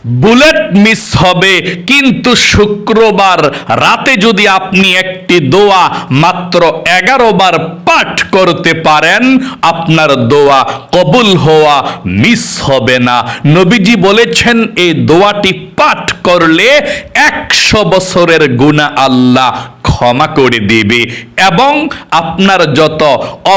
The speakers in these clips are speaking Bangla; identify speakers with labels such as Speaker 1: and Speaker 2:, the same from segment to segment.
Speaker 1: বুলেট মিস হবে, কিন্তু শুক্রবার রাতে যদি আপনি একটি দোয়া মাত্র 11 বার পাঠ করতে পারেন, আপনার দোয়া কবুল হওয়া মিস হবে না। নবীজি বলেছেন এই দোয়াটি পাঠ করলে 100 বছরের গুনাহ আল্লাহ ক্ষমা করে দিবে এবং আপনার যত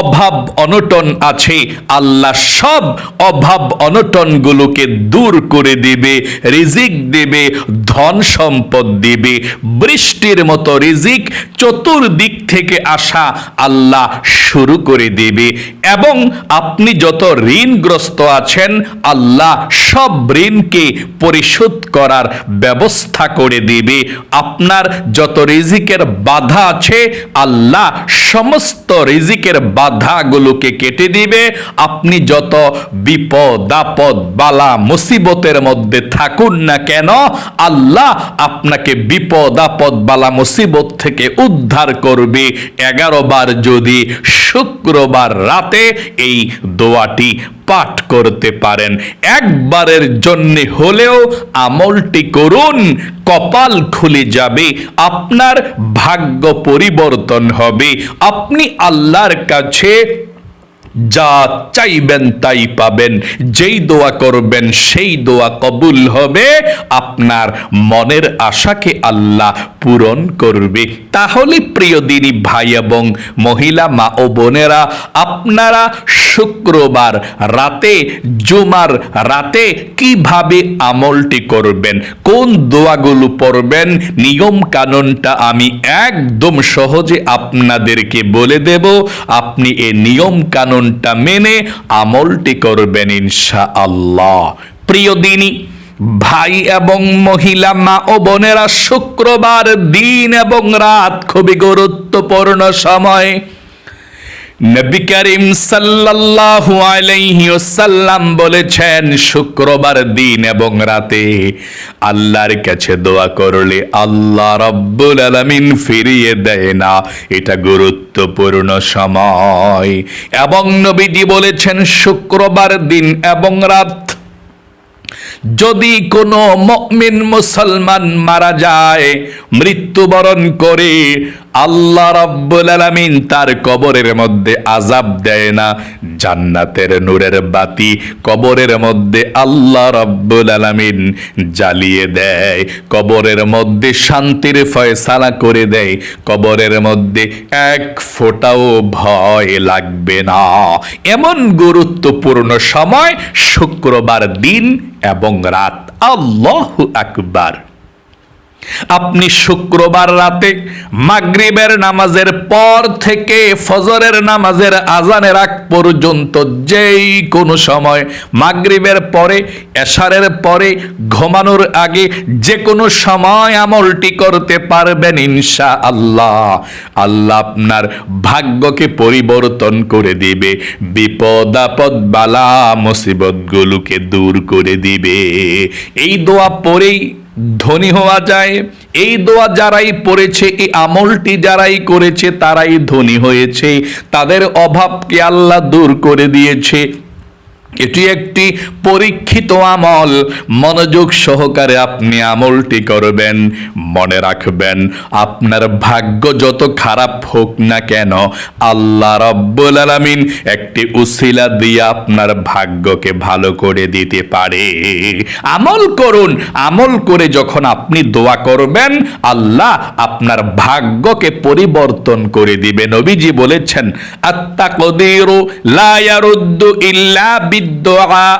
Speaker 1: অভাব অনটন আছে আল্লাহ সব অভাব অনটনগুলোকে দূর করে দিবে, রিজিক দিবে, ধন সম্পদ দিবে, বৃষ্টির মতো রিজিক চতুর্দিক থেকে আসা আল্লাহ শুরু করে দিবে এবং আপনি যত ঋণগ্রস্ত আছেন আল্লাহ সব ঋণকে পরিশোধ করার ব্যবস্থা করে দিবে। আপনার যত রিজিকের বাধা আছে আল্লাহ সমস্ত রিজিকের বাধাগুলোকে কেটে দিবে। আপনি যত বিপদ আপদ বালা মুসিবতের মধ্যে থাকুন না কেন আল্লাহ আপনাকে বিপদ আপদ বালা মুসিবত থেকে উদ্ধার করবে 11 বার যদি শুক্রবার রাতে এই দোয়াটি পাঠ করতে পারেন। একবারের জন্য হলেও আমলটি করুন, কপাল খুলে যাবে, আপনার ভাগ্য পরিবর্তন হবে, আপনি আল্লাহর কাছে যা চাইবেন তাই পাবেন, যেই দোয়া করবেন সেই দোয়া কবুল হবে, আপনার মনের আশাকে আল্লাহ পূরণ করবে। তাহলে প্রিয় দিনী ভাই এবং মহিলা মা ও বোনেরা, আপনারা শুক্রবার রাতে জুমার রাতে কিভাবে আমলটি করবেন, কোন দোয়াগুলো পড়বেন, নিয়ম কানুনটা আমি একদম সহজে আপনাদেরকে বলে দেব। আপনি এই নিয়ম কানুন মেনে আমলটি করবেন ইনশাআল্লাহ। প্রিয় দিনী ভাই এবং মহিলা মা ও বোনেরা, শুক্রবার দিন এবং রাত খুবই গুরুত্বপূর্ণ সময়। নবী করিম সাল্লাল্লাহু আলাইহি ওয়াসাল্লাম বলেছেন শুক্রবার দিন এবং রাতে আল্লাহর কাছে দোয়া করলে আল্লাহ রাব্বুল আলামিন ফিরিয়ে দেয় না। এটা গুরুত্বপূর্ণ সময় এবং নবীজি বলেছেন শুক্রবার দিন এবং রাত যদি কোনো মুমিন মুসলমান মারা যায়, মৃত্যুবরণ করে, আল্লাহ রাব্বুল আলামিন তার কবরের মধ্যে আযাব দেয় না, জান্নাতের নূরের বাতি কবরের মধ্যে আল্লাহ রাব্বুল আলামিন জ্বালিয়ে দেয়, কবরের মধ্যে শান্তির ফয়সালা করে দেয়, কবরের মধ্যে এক ফোঁটাও ভয় লাগবে না। এমন গুরুত্বপূর্ণ সময় শুক্রবার দিন এবং রাত। আল্লাহু আকবার। আপনি শুক্রবার রাতে মাগরিবের নামাজের পর থেকে ফজরের নামাজের আজানের আগ পর্যন্ত যেই কোনো সময়, মাগরিবের পরে, এশারের পরে, ঘুমানোর আগে যে কোনো সময় আমলটি করতে পারবেন ইনশাআল্লাহ। আল্লাহ আপনার ভাগ্যকে পরিবর্তন করে দিবে, বিপদ আপদ বালা মুসিবতগুলোকে দূর করে দিবে। এই দোয়া পড়েই ধনী হওয়া যায়। এই দোয়া যারাই পড়েছে, এই আমলটি যারাই করেছে তারাই ধনী হয়েছে, তাদের অভাবকে আল্লাহ দূর করে দিয়েছে। এটি একটি পরীক্ষিত আমল। মনোযোগ সহকারে আপনি আমলটি করবেন। মনে রাখবেন, আপনার ভাগ্য যত খারাপ হোক না কেন আল্লাহ রাব্বুল আলামিন একটি উসিলা দিয়ে আপনার ভাগ্যকে ভালো করে দিতে পারে। আমল করুন, আমল করে যখন আপনি দোয়া করবেন আল্লাহ আপনার ভাগ্যকে পরিবর্তন করে দিবে। নবীজি বলেছেন আত-তাকদীরু লা ইয়ারুদ্দু ইল্লা বিদ-দুআ।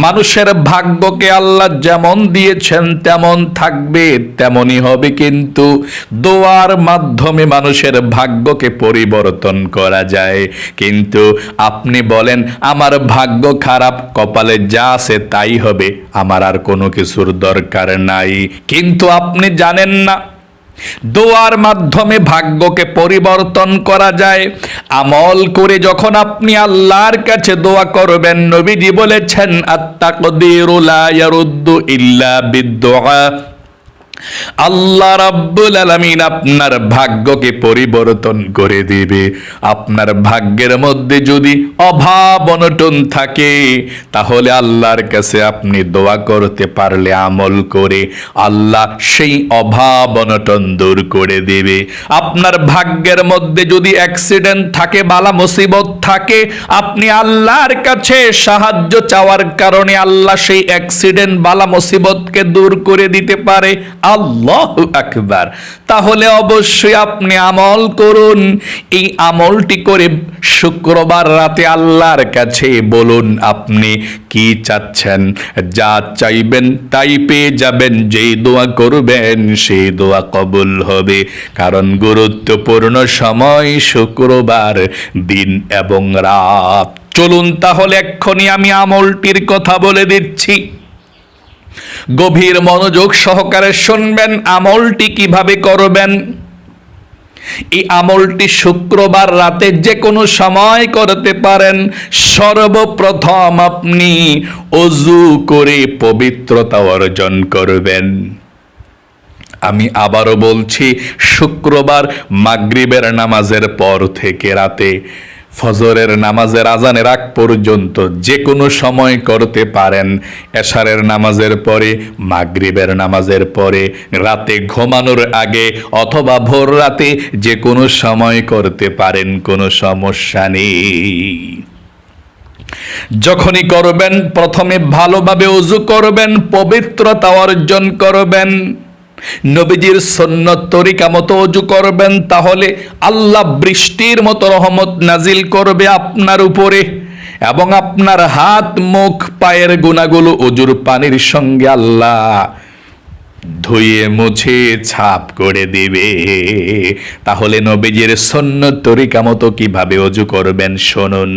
Speaker 1: মানুষের ভাগ্যকে আল্লাহ যেমন দিয়েছেন তেমন থাকবে, তেমনই হবে, কিন্তু দোয়ার মাধ্যমে মানুষের ভাগ্যকে পরিবর্তন করা যায়। কিন্তু আপনি বলেন আমার ভাগ্য খারাপ, কপালে যা আছে তাই হবে, আমার আর কোনো কিছুর দরকার নাই। কিন্তু আপনি জানেন না দোয়ার মাধ্যমে ভাগ্যকে পরিবর্তন করা যায়। আমল করে যখন আপনি আল্লাহর কাছে দোয়া করবেন, নবীজি বলেছেন আত-তাকদীরু লা ইয়ারুদ্দু ইল্লা বিদ-দুআ। আল্লাহ রাব্বুল আলামিন আপনার ভাগ্যকে পরিবর্তন করে দিবে। আপনার ভাগ্যের মধ্যে যদি অভাব অনটন থাকে, তাহলে আল্লাহর কাছে আপনি দোয়া করতে পারলে আমল করে আল্লাহ সেই অভাব অনটন দূর করে দেবে। আপনার ভাগ্যের মধ্যে যদি অ্যাক্সিডেন্ট থাকে, বালা মুসিবত থাকে, আপনি আল্লাহর কাছে সাহায্য চাওয়ার কারণে আল্লাহ সেই অ্যাক্সিডেন্ট বালা মুসিবতকে দূর করে দিতে পারে। আল্লাহু আকবার। তাহলে অবশ্যই আপনি আমল করুন। এই আমলটি করে শুক্রবার রাতে আল্লাহর কাছে বলুন আপনি কি চাচ্ছেন, যা চাইবেন তাই পেয়ে যাবেন। যেই দোয়া করবেন সেই দোয়া কবুল হবে। কারণ গুরুত্বপূর্ণ সময় শুক্রবার দিন এবং রাত। চলুন তাহলে এক্ষুনি আমি আমলটির কথা বলে দিচ্ছি। গভীর মনোযোগ সহকারে শুনবেন আমলটি কিভাবে করবেন। এই আমলটি শুক্রবার রাতে যে কোনো সময় করতে পারেন। সর্বপ্রথম আপনি ওযু করে পবিত্রতা অর্জন করবেন। আমি আবারও বলছি, শুক্রবার মাগরিবের নামাজের পর থেকে রাতে ফজরের নামাজের আজানের আগ পর্যন্ত যে কোনো সময় করতে পারেন। এশারের নামাজের পরে, মাগরিবের নামাজের পরে, রাতে ঘুমানোর আগে অথবা ভোর রাতে যে কোনো সময় করতে পারেন, কোনো সমস্যা নেই। যখনই করবেন প্রথমে ভালোভাবে ওযু করবেন, পবিত্রতা অর্জন করবেন। নবীজির সুন্নত তরিকা মতো ওযু করবেন, তাহলে আল্লাহ বৃষ্টির মতো রহমত নাজিল করবে আপনার উপরে, এবং আপনার হাত মুখ পায়ের গুনাহগুলো ওযুর পানির সঙ্গে আল্লাহ ধুয়ে মুছে ছাপ করে দিবে। তাহলে নবীজির সুন্নত তরিকা মতো কিভাবে ওযু করবেন শুনুন।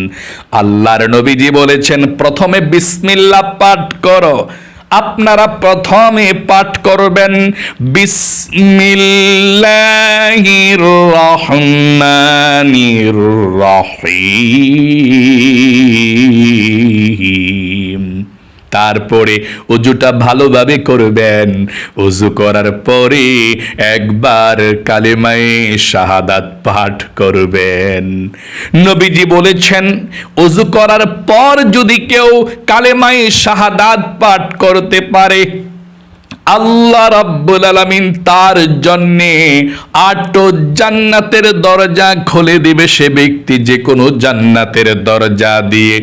Speaker 1: আল্লাহর নবীজি বলেছেন, প্রথমে বিসমিল্লাহ পাঠ করো। আপনারা প্রথমে পাঠ করবেন বিসমিল্লাহির রহমানির রহিম। তারপরে ওযুটা ভালোভাবে করবেন। ওযু করার পরে একবার কালেমায়ে শাহাদাত পাঠ করবেন। নবীজি বলেছেন, ওযু করার পর যদি কেউ কালেমায়ে শাহাদাত পাঠ করতে পারে, আল্লাহ রাব্বুল আলামিন তার জন্যে 8 জান্নাতের দরজা খুলে দিবে। সে ব্যক্তি যে কোনো জান্নাতের দরজা দিয়ে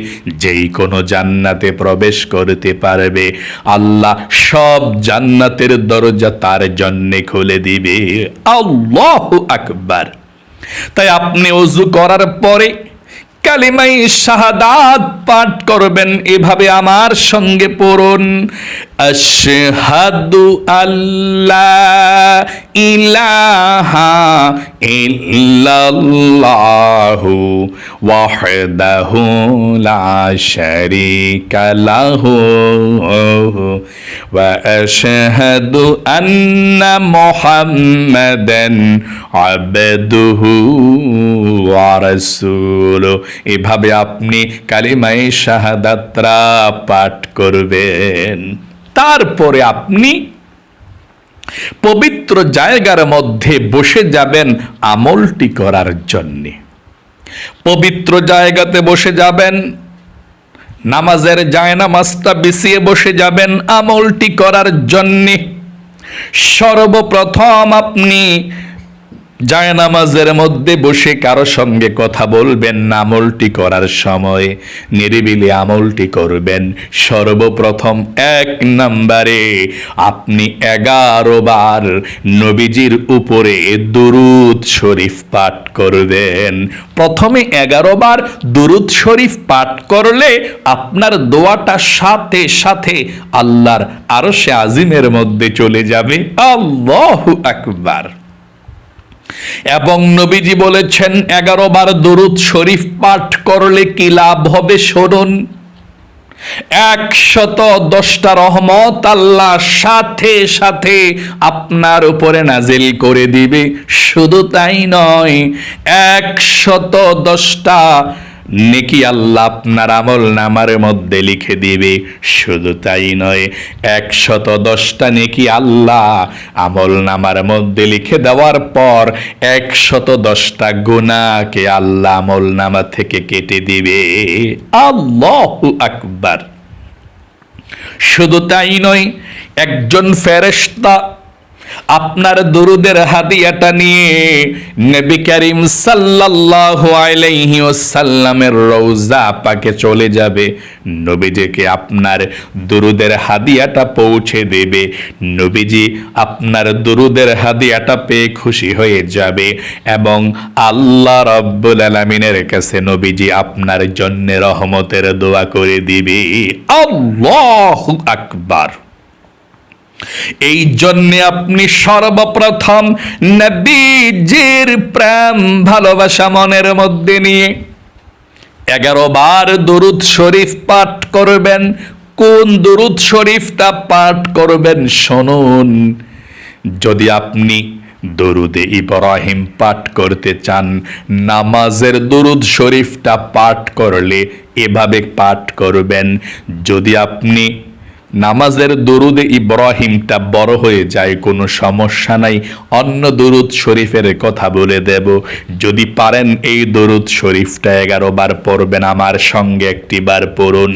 Speaker 1: যেই কোনো জান্নাতে প্রবেশ করতে পারবে। আল্লাহ সব জান্নাতের দরজা তার জন্যে খুলে দিবে। আল্লাহু আকবার। তাই আপনি ওযু করার পরে কালিমায়ে শাহাদাত পাঠ করবেন। এভাবে আমার সঙ্গে পড়ুন, আশহাদু আল্লা ইলাহা ইল্লাল্লাহু ওয়াহদাহু লা শারীকা লাহু ওয়া আশহাদু আন্না মুহাম্মাদান আবদুহু ওয়া রাসূলুহু। এভাবে আপনি কালিমায়ে শাহাদাতরা পাঠ করবেন। তারপরে আপনি পবিত্র জায়গার মধ্যে বসে যাবেন আমলটি করার জন্যে। পবিত্র জায়গাতে বসে যাবেন, নামাজের জায়নামাজটা বিছিয়ে বসে যাবেন আমলটি করার জন্যে। সর্বপ্রথম আপনি জায়নামাজের মধ্যে বসে কারো সঙ্গে কথা বলবেন না। আমলটি করার সময় নিরিবিলি আমলটি করবেন। সর্বপ্রথম 1 নম্বরে আপনি 11 বার নবীজির উপরে দুরূদ শরীফ পাঠ করবেন। প্রথমে 11 বার দুরূদ শরীফ পাঠ করলে আপনার দোয়াটা সাথে সাথে আল্লাহর আরশে আজিমের মধ্যে চলে যাবে। আল্লাহু আকবার। এবং নবীজি বলেছেন 11 বার দুরূদ শরীফ পাঠ করলে কি লাভ হবে শুনুন। 110টা রহমত আল্লাহ সাথে সাথে আপনার উপরে নাজিল করে দিবে। শুধু তাই নয়, 110টা নেকি আল্লাহ আপনার আমল নামার মধ্যে লিখে দিবে। শুধু তাই নয়, 110টা নেকি আল্লাহ আমল নামার মধ্যে লিখে দেওয়ার পর 110টা গুনাহকে আল্লাহ আমল নামা থেকে কেটে দিবে। আল্লাহু আকবার। শুধু তাই নয়, একজন ফেরেশতা আপনার দুরুদের হাদিয়াটা নিয়ে নবী করিম সাল্লাল্লাহু আলাইহি ওয়াসাল্লামের রওজা পাকে চলে যাবে, নবীজিকে আপনার দুরুদের হাদিয়াটা পৌঁছে দেবে। নবীজি আপনার দুরুদের হাদিয়াটা পেয়ে খুশি হয়ে যাবে এবং আল্লাহ রাব্বুল আলামিনের কাছে নবীজি আপনার জন্য রহমতের দোয়া করে দিবে। আল্লাহু আকবার। এই জন্য আপনি সর্বপ্রথম নবীজির প্রেম ভালোবাসা মনের মধ্যে নিয়ে 11 বার দরুদ শরীফ পাঠ করবেন। কোন দরুদ শরীফটা পাঠ করবেন শুনুন। যদি আপনি দরুদে ইব্রাহিম পাঠ করতে চান, নামাজের দরুদ শরীফটা পাঠ করলে এভাবে পাঠ করবেন। যদি আপনি নামাজের দরুদে ইব্রাহিমটা বড় হয়ে যায়, কোনো সমস্যা নাই, অন্য দরুদ শরীফের কথা বলে দেব। যদি পারেন এই দরুদ শরীফটা 11 বার পড়বেন, আমার সঙ্গে একটি বার পড়ুন,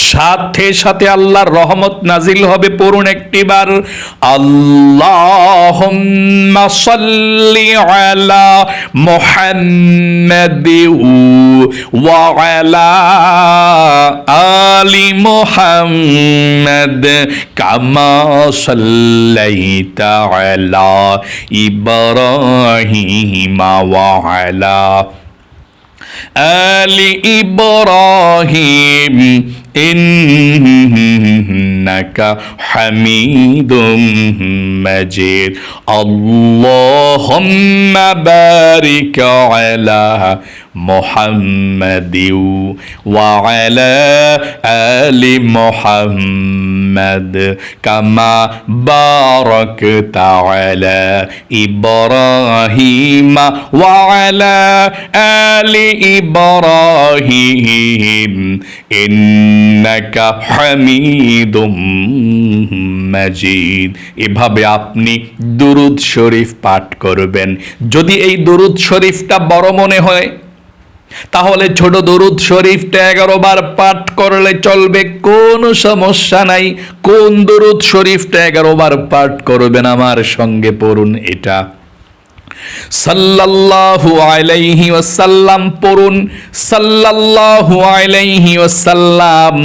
Speaker 1: সাথে সাথে আল্লাহর রহমত নাজিল হবে। পড়ুন একটিবার, আল্লাহুম্মা সাল্লি আলা মুহাম্মাদি ওয়া আলা আলি মুহাম্মাদ কামা সাল্লাইতা আলা ইব্রাহিম ওয়া আলা আলি ইব্রাহিম ইন্নাকা হামিদুম মাজিদ। আল্লাহুম্মা বারিক আলা মুহাম্মাদি ওয়া আলা আলি মুহাম্মাদ কামা বারাকতা আলা ইব্রাহিম ওয়া আলা আলি ইব্রাহিম ইন্নাকা হামিদুম মাজিদ। এভাবে আপনি দুরুদ শরীফ পাঠ করবেন। যদি এই দুরুদ শরীফটা বড় মনে হয়, তাহলে ছোট দরুদ শরীফটা 11 বার পাঠ করলে চলবে, কোনো সমস্যা নাই। কোন দরুদ শরীফটা 11 বার পাঠ করবেন আমার সঙ্গে পড়ুন। এটা সাল্লাল্লাহু আলাইহি ওয়াসাল্লাম পড়ুন, সাল্লাল্লাহু আলাইহি ওয়াসাল্লাম,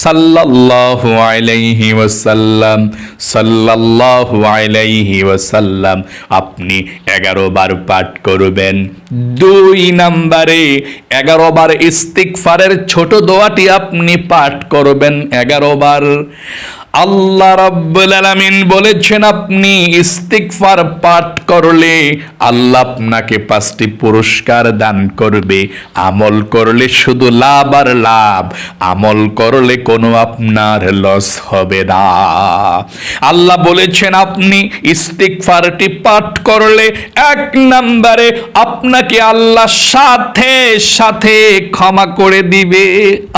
Speaker 1: সাল্লাল্লাহু আলাইহি ওয়াসাল্লাম, সাল্লাল্লাহু আলাইহি ওয়াসাল্লাম। আপনি 11 বার পাঠ করবেন। 2 নম্বরে 11 বার ইস্তিগফারের ছোট দোয়াটি আপনি পাঠ করবেন 11 বার। আল্লাহ রাব্বুল আলামিন বলেছেন, আপনি ইস্তিগফার পাঠ করলে আল্লাহ আপনাকে 5টি পুরস্কার দান করবে। আমল করলে শুধু লাভ আর লাভ, আমল করলে কোনো আপনার লস হবে না। আল্লাহ বলেছেন, আপনি ইস্তিগফারটি পাঠ করলে 1 নম্বরে আপনাকে আল্লাহ সাথে সাথে ক্ষমা করে দিবে।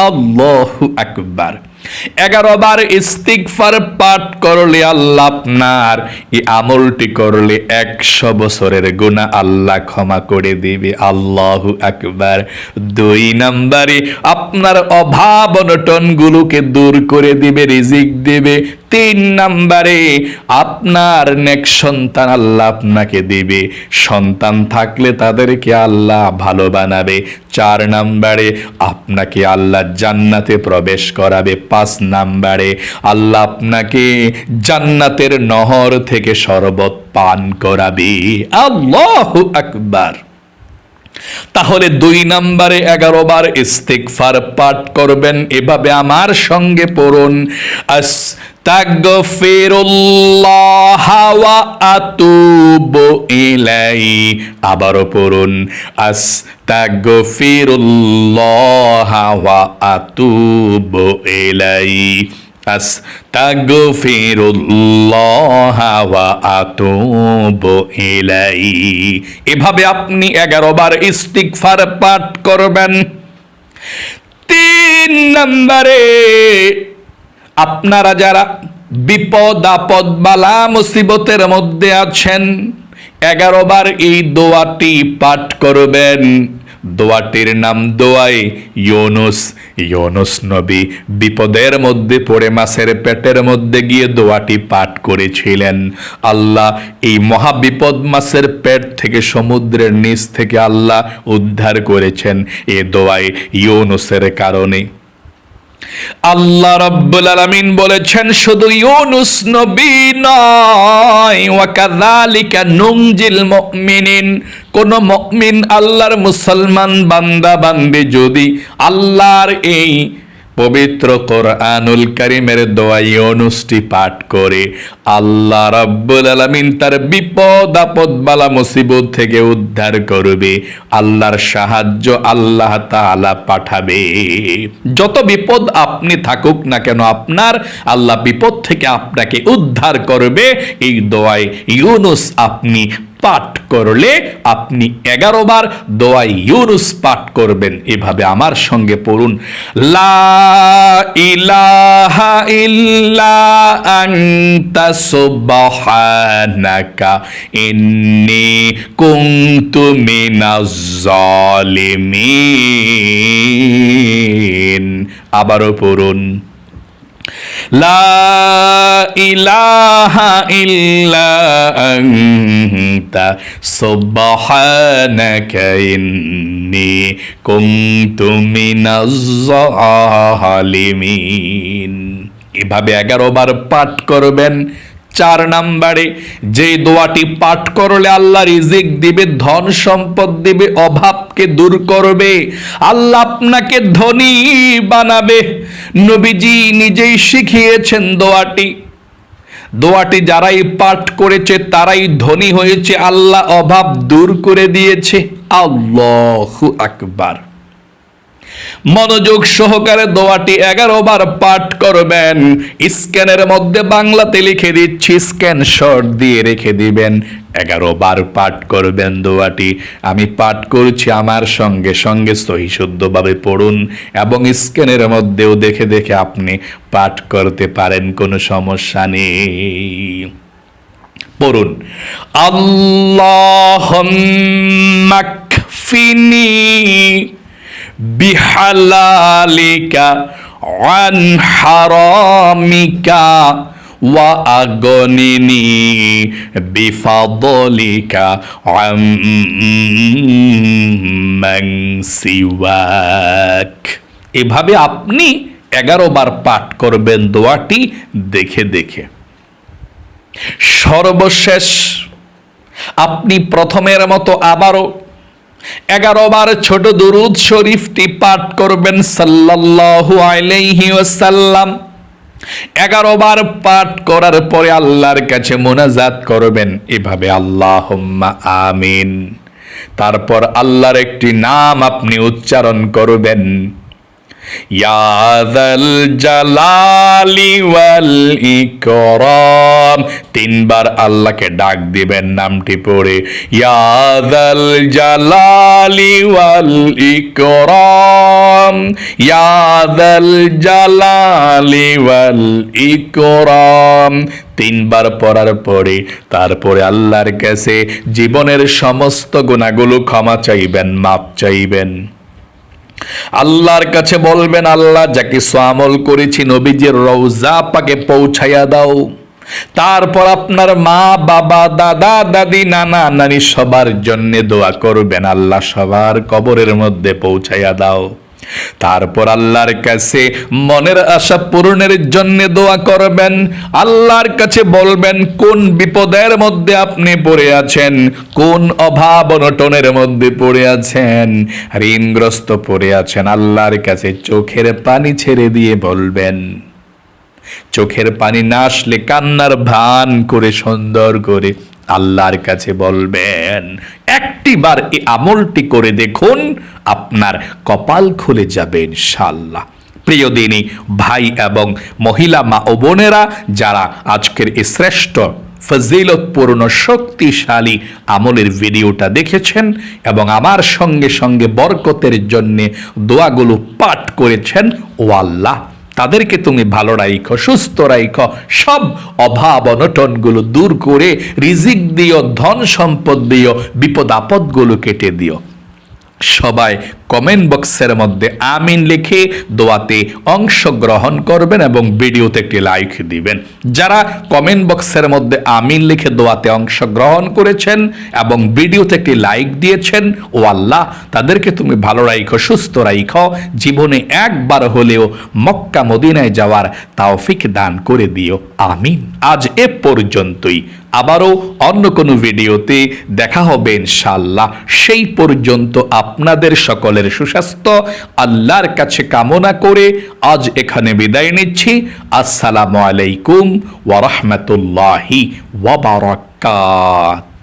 Speaker 1: আল্লাহু আকবার। 11 বার ইস্তিগফার পাঠ করলে আল্লাহ আপনার এই আমলটি করলে 100 বছরের গুনাহ আল্লাহ ক্ষমা করে দিবে। আল্লাহু আকবার। 2 নম্বরে আপনার অভাব অনটন গুলোকে দূর করে দিবে, রিজিক দিবে। 3 নম্বরে আপনার নেক সন্তান আল্লাহ আপনাকে দিবে। সন্তান থাকলে তাদেরকে আল্লাহ ভালো বানাবে। 4 নম্বরে আপনাকে আল্লাহ জান্নাতে প্রবেশ করাবে। 5 নম্বরে আল্লাহ আপনাকে জান্নাতের নহর থেকে শরবত পান করাবে। আল্লাহু আকবার। তাহলে 2 নম্বরে 11 বার ইস্তিগফার পাঠ করবেন। এভাবে আমার সঙ্গে পড়ুন, আস্তাগফিরুল্লাহ ওয়া আতুবু ইলাইহি। আবারও পড়ুন, আস্তাগফিরুল্লাহ ওয়া আতুবু ইলাইহি, আস্তাগফিরুল্লাহ ওয়া আতুবু ইলাইহি। এভাবে আপনি 11 বার ইস্তিগফার পাঠ করবেন। তিন নম্বরে, আপনারা যারা বিপদ আপদ বালা মুসিবতের মধ্যে আছেন, 11 বার এই দোয়াটি পাঠ করবেন। দোয়াটির নাম দোয়ায়ে ইউনুস। ইউনুস নবী বিপদের মধ্যে পড়ে মাছের পেটের মধ্যে গিয়ে দোয়াটি পাঠ করেছিলেন। আল্লাহ এই মহা বিপদ মাছের পেট থেকে, সমুদ্রের নিচ থেকে আল্লাহ উদ্ধার করেছেন এ দোয়ায়ে ইউনুসের কারণে। আল্লাহ রাব্বুল আলামিন বলেছেন শুধু ইউনুস নবী নয়, ওয়া কাযালিকা নুনজিল মুমিনিন, কোন মুমিন আল্লাহর মুসলমান বান্দা বান্দি যদি আল্লাহর এই পবিত্র কোরআনুল কারীমের দোয়া ইউনুসটি পাঠ করে, আল্লাহ রাব্বুল আলামিন তার বিপদ আপদ বালা মুসিবত থেকে উদ্ধার করবে। আল্লাহর সাহায্য আল্লাহ তাআলা পাঠাবে। যত বিপদ আপনি থাকুক না কেন, আপনার আল্লাহ বিপদ থেকে আপনাকে উদ্ধার করবে। এই দোয়ায় ইউনুস আপনি পাঠ করলে, আপনি 11 বার দোয়া ইউনুস পাঠ করবেন। এভাবে আমার সঙ্গে পড়ুন, লা ইলাহা ইল্লা আনতা সুবহানাকা ইন্নী কুনতু মিনাজ জালিমিন। আবারও পড়ুন, লা ইলাহা ইল্লা আনতা সুবহানাকা ইন্নী কুনতু মিনাজ জালিমিন। এভাবে 11 বার পাঠ করবেন। 4 নম্বরে, যে দোয়াটি পাঠ করলে আল্লাহ রিজিক দিবে, ধন সম্পদ দিবে, অভাবকে দূর করবে, আল্লাহ আপনাকে ধনী বানাবে। নবীজি নিজেই শিখিয়েছেন দোয়াটি যারাই পাঠ করেছে তারাই ধনী হয়েছে, আল্লাহ অভাব দূর করে দিয়েছে। আল্লাহু আকবার। মনোযোগ সহকারে দোয়াটি 11 বার পাঠ করবেন। স্ক্যানের মধ্যে বাংলাতে লিখে দিচ্ছি, স্ক্যানশট দিয়ে রেখে দিবেন। 11 বার পাঠ করবেন দোয়াটি। আমি পাঠ করছি, আমার সঙ্গে সঙ্গে সহি শুদ্ধভাবে পড়ুন এবং স্ক্যানের মধ্যেও দেখে দেখে আপনি পাঠ করতে পারেন, কোনো সমস্যা নেই। পড়ুন, আল্লাহুম্মা কফিনি বিহালালিকা আন হারামিকা ওয়া আগনিনি বিফাদলিকা আম্মান সিওয়াক। এভাবে আপনি 11 বার পাঠ করবেন দোয়াটি দেখে দেখে। সর্বশেষ আপনি প্রথমের মতো আবারও 11 বার ছোট দুরূদ শরীফটি পাঠ করবেন সাল্লাল্লাহু আলাইহি ওয়াসাল্লাম। 11 বার পাঠ করার পরে আল্লাহর কাছে মুনাজাত করবেন এভাবে, আল্লাহুম্মা আমিন। তারপর আল্লাহর একটি নাম আপনি উচ্চারণ করবেন, ইয়া যাল জালালি ওয়াল ইকরাম। 3 বার আল্লাহকে ডাক দিবেন নামটি পড়ে, ইয়া যাল জালালি ওয়াল ইকরাম, ইয়া যাল জালালি ওয়াল ইকরাম। 3 বার পড়ার পরে তারপরে আল্লাহর কাছে জীবনের সমস্ত গুনাহগুলো ক্ষমা চাইবেন, মাপ চাইবেন। আল্লাহর কাছে বলবেন, আল্লাহ যা কিছু আমল করেছি নবীজির রওজা পাকে পৌঁছাইয়া দাও। তারপর আপনার মা বাবা দাদা দাদি নানা নানি সবার জন্য দোয়া করবেন, আল্লাহ সবার কবরের মধ্যে পৌঁছাইয়া দাও। তারপর আল্লাহর কাছে মনের আশা পূরণের জন্য দোয়া করবেন। আল্লাহর কাছে বলবেন কোন বিপদের মধ্যে আপনি পড়ে আছেন, কোন অভাব অনটনের মধ্যে পড়ে আছেন, ঋণগ্রস্ত পড়ে আছেন। আল্লাহর কাছে চোখের পানি ছেড়ে দিয়ে বলবেন। চোখের পানি না আসলে কান্নার ভান করে সুন্দর করে আল্লাহর কাছে বলবেন। একটিবার এই আমলটি করে দেখুন, আপনার কপাল খুলে যাবে ইনশাআল্লাহ। প্রিয় দিনী ভাই এবং মহিলা মা ও বোনেরা, যারা আজকের এই শ্রেষ্ঠ ফজিলতপূর্ণ শক্তিশালী আমলের ভিডিওটা দেখেছেন এবং আমার সঙ্গে সঙ্গে বরকতের জন্য দোয়াগুলো পাঠ করেছেন। ও আল্লাহ, তাদেরকে তুমি ভালো রাখো, সুস্থ রাখো, সব অভাব অনটনগুলো দূর করে রিজিক দিও, ধন সম্পদ দিও, বিপদ আপদগুলো কেটে দিও। সবাই কমেন্ট বক্সের মধ্যে আমিন লিখে দোয়াতে অংশগ্রহণ করবেন এবং ভিডিওতে একটি লাইক দিবেন। যারা কমেন্ট বক্সের মধ্যে আমিন লিখে দোয়াতে অংশগ্রহণ করেছেন এবং ভিডিওতে একটি লাইক দিয়েছেন, ও আল্লাহ, তাদেরকে তুমি ভালো রাখো, সুস্থ রাখো, জীবনে একবার হলেও মক্কা মদিনায় যাওয়ার তৌফিক দান করে দিও, আমিন। আজ এ পর্যন্তই, আবারও অন্য কোনো ভিডিওতে দেখা হবে ইনশাআল্লাহ। সেই পর্যন্ত আপনাদের সকলের সুস্বাস্থ্য আল্লাহর কাছে কামনা করে আজ এখানে বিদায় নিচ্ছি। আসসালামু আলাইকুম ওয়া রাহমাতুল্লাহি ওয়া বারাকাতুহু।